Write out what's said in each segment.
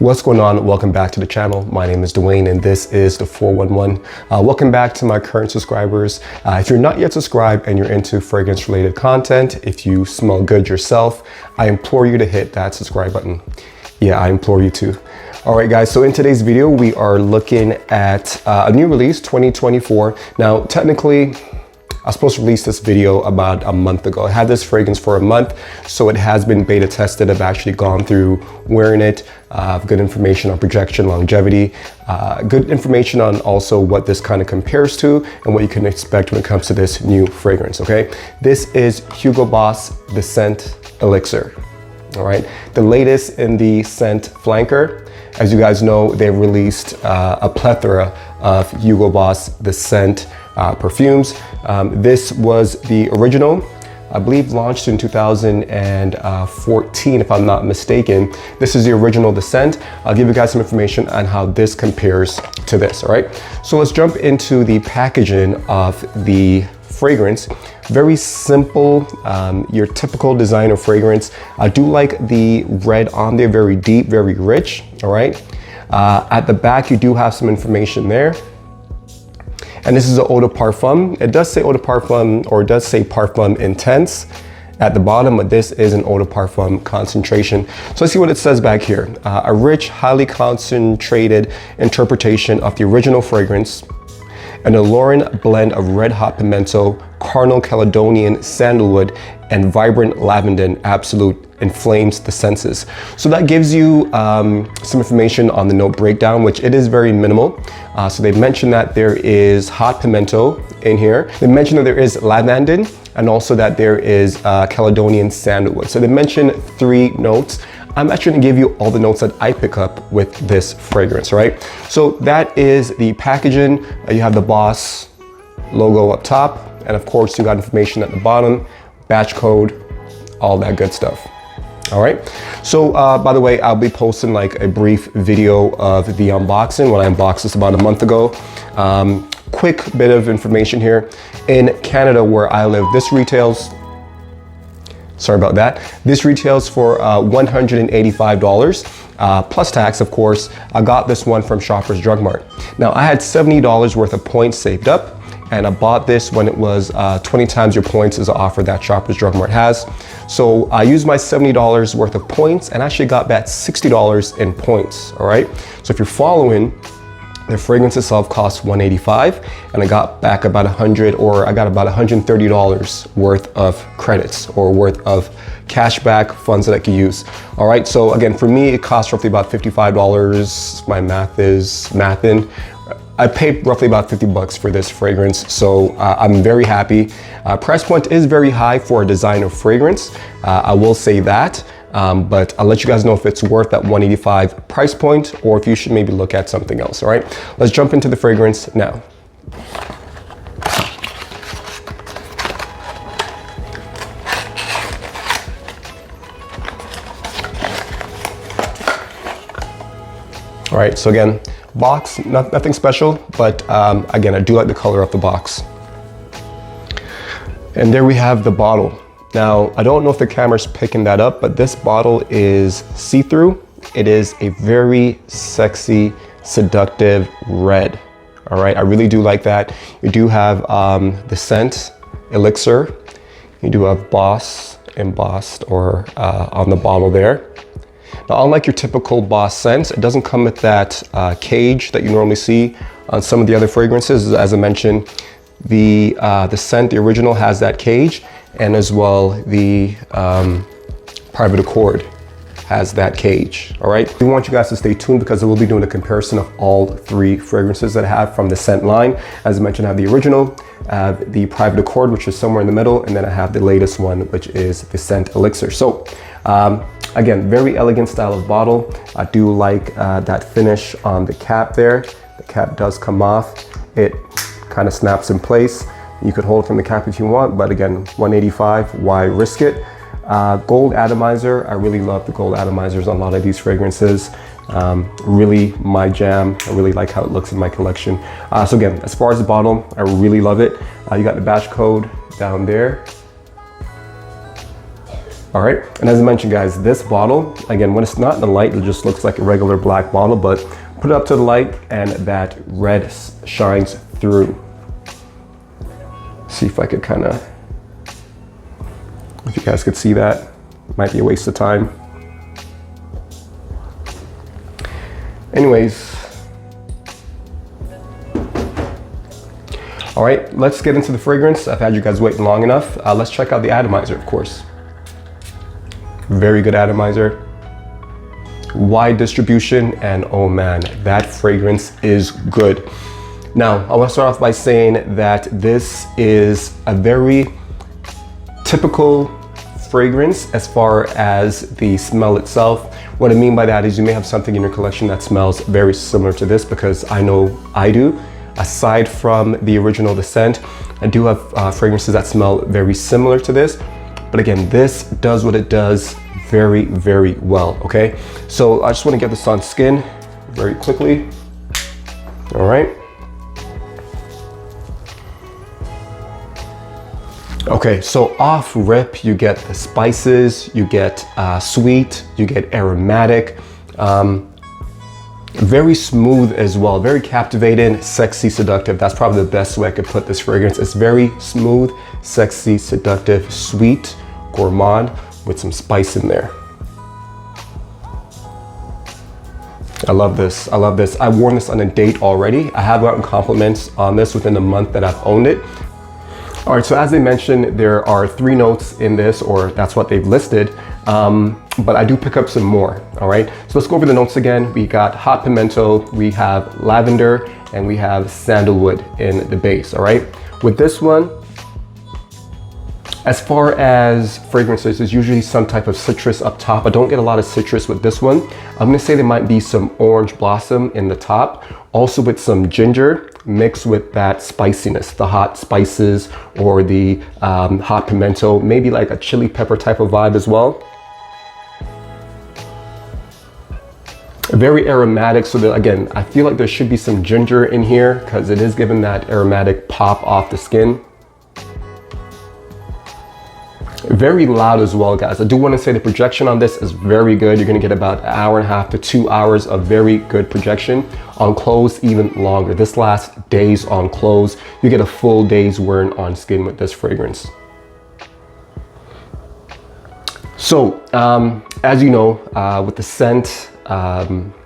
What's going on? Welcome back to the channel. My name is Dwayne and this is the 411. Welcome back to my current subscribers. If you're not yet subscribed and you're into fragrance related content, if you smell good yourself, I implore you to hit that subscribe button. Yeah, I implore you to. All right, guys, so in today's video, we are looking at a new release, 2024. Now, technically, I was supposed to release this video about a month ago. I had this fragrance for a month, so it has been beta tested. I've actually gone through wearing it. Good information on projection, longevity, good information on also what this kind of compares to and what you can expect when it comes to this new fragrance, okay? This is Hugo Boss, the scent Elixir, all right? The latest in the scent flanker. As you guys know, they released a plethora of Hugo Boss, the scent perfumes. This was the original, I believe launched in 2014, if I'm not mistaken. This is the original, the scent. I'll give you guys some information on how this compares to this, all right? So let's jump into the packaging of the fragrance. Very simple, your typical designer fragrance. I do like the red on there, very deep, very rich, all right? At the back, you do have some information there. And this is an eau de parfum. It does say eau de parfum, or it does say parfum intense at the bottom, but this is an eau de parfum concentration. So let's see what it says back here. A rich, highly concentrated interpretation of the original fragrance, an alluring blend of red hot pimento, carnal Caledonian sandalwood, and vibrant lavender absolute inflames the senses. So that gives you some information on the note breakdown, which it is very minimal. So they mentioned that there is hot pimento in here. They mentioned that there is lavender and also that there is Caledonian sandalwood. So they mentioned 3 notes. I'm actually gonna give you all the notes that I pick up with this fragrance, right? So that is the packaging. You have the Boss logo up top, and of course you got information at the bottom, batch code, all that good stuff. All right, so by the way, I'll be posting like a brief video of the unboxing when I unboxed this about a month ago. Quick bit of information here. In Canada, where I live, this retails, sorry about that, this retails for $185 plus tax, of course. I got this one from Shoppers Drug Mart. Now, I had $70 worth of points saved up, and I bought this when it was 20 times your points is an offer that Shoppers Drug Mart has. So I used my $70 worth of points and actually got back $60 in points, all right? So if you're following, the fragrance itself costs $185, and I got back about $130 worth of credits or worth of cashback funds that I could use. All right, so again, for me, it costs roughly about $55. My math is mathin'. I paid roughly about 50 bucks for this fragrance, so I'm very happy. Price point is very high for a designer fragrance. I will say that, but I'll let you guys know if it's worth that $185 price point or if you should maybe look at something else, all right? Let's jump into the fragrance now. All right, so again, box, nothing special, but again, I do like the color of the box. And there we have the bottle. Now, I don't know if the camera's picking that up, but this bottle is see-through. It is a very sexy, seductive red. All right, I really do like that. You do have the scent, Elixir. You do have Boss embossed or on the bottle there. Now, unlike your typical Boss scents, it doesn't come with that cage that you normally see on some of the other fragrances. As I mentioned, the scent, the original, has that cage, and as well the Private Accord has that cage, all right? We want you guys to stay tuned because I will be doing a comparison of all 3 fragrances that I have from the scent line. As I mentioned, I have the original, the Private Accord, which is somewhere in the middle, and then I have the latest one, which is the scent Elixir. So, again, very elegant style of bottle. I do like that finish on the cap there. The cap does come off. It kind of snaps in place. You could hold it from the cap if you want, but again, $185, why risk it? Gold atomizer, I really love the gold atomizers on a lot of these fragrances. Really my jam. I really like how it looks in my collection. So again, as far as the bottle, I really love it. You got the batch code down there. All right, and as I mentioned, guys, this bottle, again, when it's not in the light, it just looks like a regular black bottle, but put it up to the light and that red shines through. See if I could kind of, if you guys could see that. Might be a waste of time. Anyways. All right, let's get into the fragrance. I've had you guys waiting long enough. Let's check out the Atomizer, of course. Very good Atomizer. Wide distribution, and oh man, that fragrance is good. Now, I want to start off by saying that this is a very typical fragrance as far as the smell itself. What I mean by that is you may have something in your collection that smells very similar to this, because I know I do. Aside from the original The Scent, I do have fragrances that smell very similar to this. But again, this does what it does very, very well, okay? So I just want to get this on skin very quickly. All right. Okay, so off rip, you get the spices, you get sweet, you get aromatic, very smooth as well, very captivating, sexy, seductive. That's probably the best way I could put this fragrance. It's very smooth, sexy, seductive, sweet, gourmand with some spice in there. I love this. I love this. I've worn this on a date already. I have gotten compliments on this within the month that I've owned it. All right, so as I mentioned, there are 3 notes in this, or that's what they've listed, but I do pick up some more, all right? So let's go over the notes again. We got hot pimento, we have lavender, and we have sandalwood in the base, all right? With this one, as far as fragrances, there's usually some type of citrus up top. I don't get a lot of citrus with this one. I'm gonna say there might be some orange blossom in the top, also with some ginger mixed with that spiciness, the hot spices or the hot pimento, maybe like a chili pepper type of vibe as well. Very aromatic, so that, again, I feel like there should be some ginger in here because it is giving that aromatic pop off the skin. Very loud as well, guys. I do want to say the projection on this is very good. You're going to get about 1.5 hours to 2 hours of very good projection. On clothes, even longer. This lasts days on clothes. You get a full day's wearing on skin with this fragrance. So, as you know, with the scent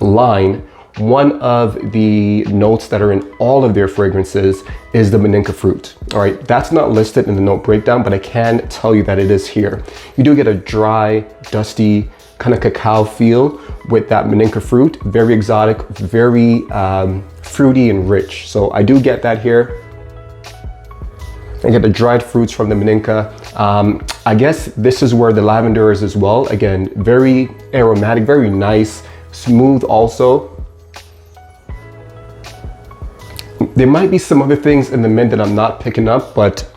line, one of the notes that are in all of their fragrances is the Maninka fruit. All right, that's not listed in the note breakdown, but I can tell you that it is here. You do get a dry, dusty, kind of cacao feel with that Maninka fruit. Very exotic, very fruity and rich. So I do get that here. I get the dried fruits from the Maninka. I guess this is where the lavender is as well. Again, very aromatic, very nice, smooth also. There might be some other things in the mint that I'm not picking up, but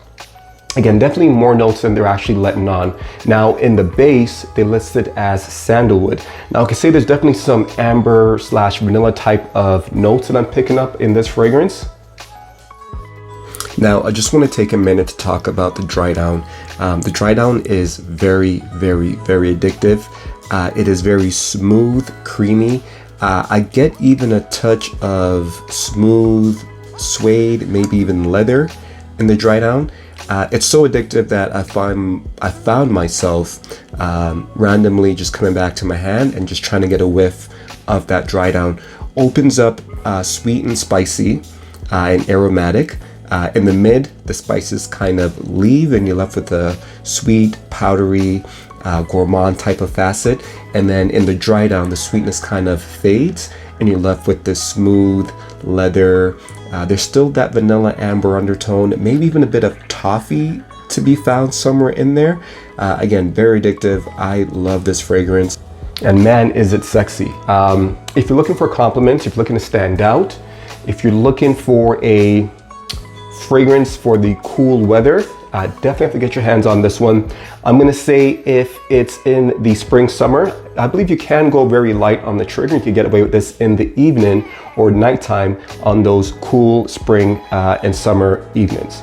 again, definitely more notes than they're actually letting on. Now in the base, they list it as sandalwood. Now I can say there's definitely some amber / vanilla type of notes that I'm picking up in this fragrance. Now I just want to take a minute to talk about the dry down. The dry down is very, very, very addictive. It is very smooth, creamy. I get even a touch of smooth suede, maybe even leather in the dry down. It's so addictive that I found myself randomly just coming back to my hand and just trying to get a whiff of that dry down. Opens up sweet and spicy and aromatic. In the mid, the spices kind of leave and you're left with a sweet, powdery, gourmand type of facet. And then in the dry down, the sweetness kind of fades and you're left with this smooth leather. There's still that vanilla amber undertone, maybe even a bit of toffee to be found somewhere in there. Again, very addictive. I love this fragrance. And man, is it sexy. If you're looking for compliments, if you're looking to stand out, if you're looking for a fragrance for the cool weather, definitely have to get your hands on this one. I'm gonna say if it's in the spring, summer, I believe you can go very light on the trigger. You can get away with this in the evening or nighttime on those cool spring and summer evenings.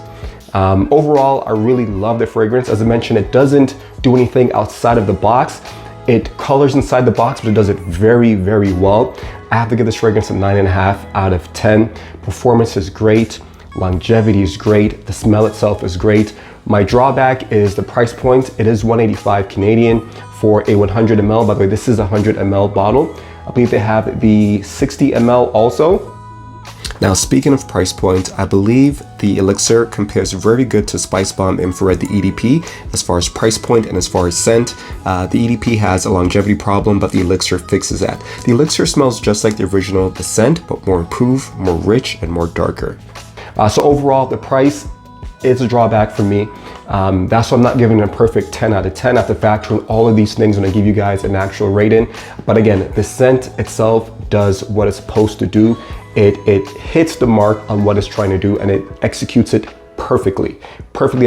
Overall, I really love the fragrance. As I mentioned, it doesn't do anything outside of the box. It colors inside the box, but it does it very, very well. I have to give this fragrance a 9.5 out of 10. Performance is great. Longevity is great. The smell itself is great. My drawback is the price point. It is 185 Canadian for a 100 ml. By the way, this is a 100 ml bottle. I believe they have the 60 ml also. Now, speaking of price point, I believe the Elixir compares very good to Spice Bomb Infrared, the EDP, as far as price point and as far as scent. The EDP has a longevity problem, but the Elixir fixes that. The Elixir smells just like the original, the scent, but more improved, more rich, and more darker. So overall, the price is a drawback for me. That's why I'm not giving it a perfect 10 out of 10. I have to factor in all of these things when I give you guys an actual rating. But again, the scent itself does what it's supposed to do. It hits the mark on what it's trying to do, and it executes it perfectly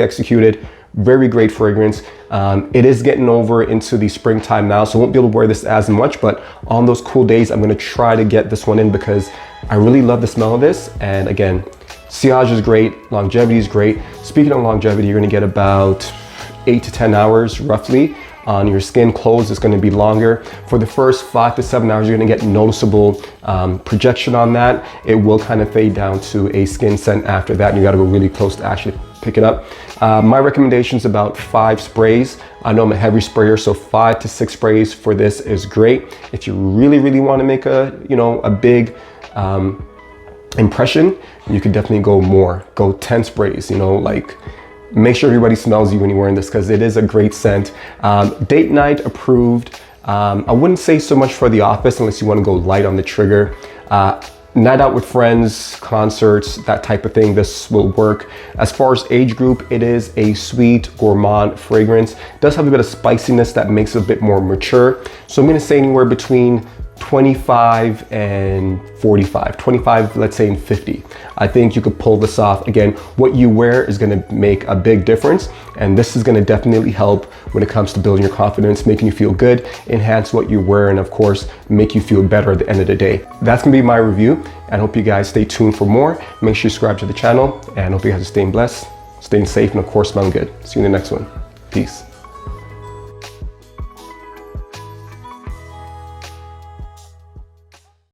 executed. Very great fragrance. It is getting over into the springtime now, so I won't be able to wear this as much, but on those cool days, I'm gonna try to get this one in because I really love the smell of this. And again, sillage is great, longevity is great. Speaking of longevity, you're gonna get about 8 to 10 hours roughly on your skin. Clothes is going to be longer. For the first 5 to 7 hours, you're going to get noticeable projection on that. It will kind of fade down to a skin scent after that, and you got to go really close to actually pick it up. My recommendation is about 5 sprays. I know I'm a heavy sprayer, so 5 to 6 sprays for this is great. If you really, really want to make a big impression, you could definitely go more. Go 10 sprays. Make sure everybody smells you when you're wearing this because it is a great scent. Date night approved. I wouldn't say so much for the office unless you want to go light on the trigger. Night out with friends, concerts, that type of thing, this will work. As far as age group, it is a sweet gourmand fragrance. It does have a bit of spiciness that makes it a bit more mature. So I'm going to say anywhere between 25 and 45, 25, let's say, and 50. I think you could pull this off. Again, what you wear is going to make a big difference, and this is going to definitely help when it comes to building your confidence, making you feel good, enhance what you wear, and of course, make you feel better at the end of the day. That's going to be my review, and I hope you guys stay tuned for more. Make sure you subscribe to the channel, and I hope you guys are staying blessed, staying safe, and of course, smelling good. See you in the next one. Peace.